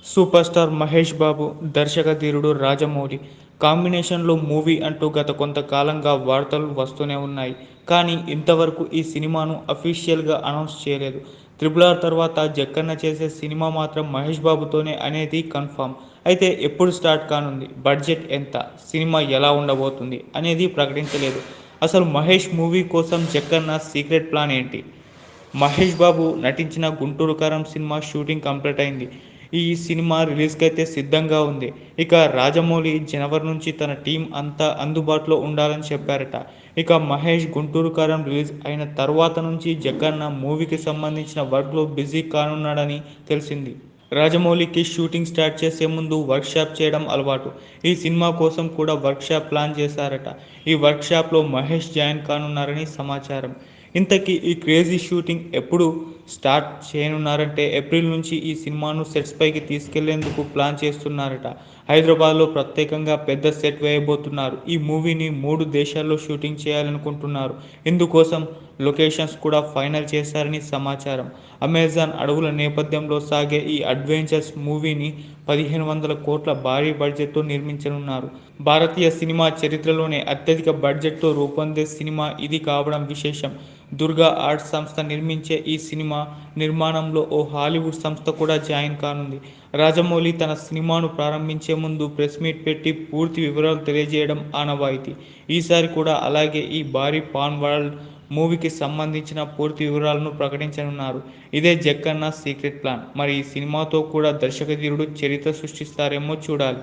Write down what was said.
Super star Mahesh Babu, దర్శక ధీరుడు రాజమౌళి కాంబినేషన్లో మూవీ అంటూ గత కొంతకాలంగా వార్తలు వస్తూనే ఉన్నాయి. కానీ ఇంతవరకు ఈ సినిమాను అఫీషియల్గా అనౌన్స్ చేయలేదు. RRR తర్వాత జక్కన్న చేసే సినిమా మాత్రం మహేష్ బాబుతోనే అనేది కన్ఫర్మ్. అయితే ఎప్పుడు స్టార్ట్ కానుంది, బడ్జెట్ ఎంత, సినిమా ఎలా ఉండబోతుంది అనేది ప్రకటించలేదు. అసలు మహేష్ మూవీ కోసం జక్కన్న సీక్రెట్ ప్లాన్ ఏంటి? మహేష్ బాబు నటించిన గుంటూరు కారం సినిమా షూటింగ్ కంప్లీట్ అయింది. ఈ సినిమా రిలీజ్కైతే సిద్ధంగా ఉంది. ఇక రాజమౌళి జనవరి నుంచి తన టీం అంతా అందుబాటులో ఉండాలని చెప్పారట. ఇక మహేష్ గుంటూరు కారం రిలీజ్ అయిన తర్వాత నుంచి జక్కన్న మూవీకి సంబంధించిన వర్క్లో బిజీ కానున్నాడని తెలిసింది. రాజమౌళికి షూటింగ్ స్టార్ట్ చేసే ముందు వర్క్షాప్ చేయడం అలవాటు. ఈ సినిమా కోసం కూడా వర్క్షాప్ ప్లాన్ చేశారట. ఈ వర్క్షాప్లో మహేష్ జాయిన్ కానున్నారని సమాచారం. ఇంతకీ ఈ క్రేజీ షూటింగ్ ఎప్పుడు స్టార్ట్ చేయనున్నారంటే ఏప్రిల్ నుంచి ఈ సినిమాను సెట్స్ పైకి తీసుకెళ్లేందుకు ప్లాన్ చేస్తున్నారట. హైదరాబాద్లో ప్రత్యేకంగా పెద్ద సెట్ వేయబోతున్నారు. ఈ మూవీని 3 దేశాల్లో షూటింగ్ చేయాలనుకుంటున్నారు. ఇందుకోసం లొకేషన్స్ కూడా ఫైనల్ చేశారని సమాచారం. అమెజాన్ అడవుల నేపథ్యంలో సాగే ఈ అడ్వెంచర్స్ మూవీని 1500 కోట్ల భారీ బడ్జెట్తో నిర్మించనున్నారు. భారతీయ సినిమా చరిత్రలోనే అత్యధిక బడ్జెట్తో రూపొందే సినిమా ఇది కావడం విశేషం. దుర్గా ఆర్ట్స్ సంస్థ నిర్మించే ఈ సినిమా నిర్మాణంలో ఓ హాలీవుడ్ సంస్థ కూడా జాయిన్ కానుంది. రాజమౌళి తన సినిమాను ప్రారంభించే ముందు ప్రెస్ మీట్ పెట్టి పూర్తి వివరాలు తెలియజేయడం ఆనవాయితీ. ఈసారి కూడా అలాగే ఈ భారీ పాన్ వరల్డ్ మూవీకి సంబంధించిన పూర్తి వివరాలను ప్రకటించనున్నారు. ఇదే జక్కన్న సీక్రెట్ ప్లాన్. మరి ఈ సినిమాతో కూడా దర్శకధీరుడు చరిత్ర సృష్టిస్తారేమో చూడాలి.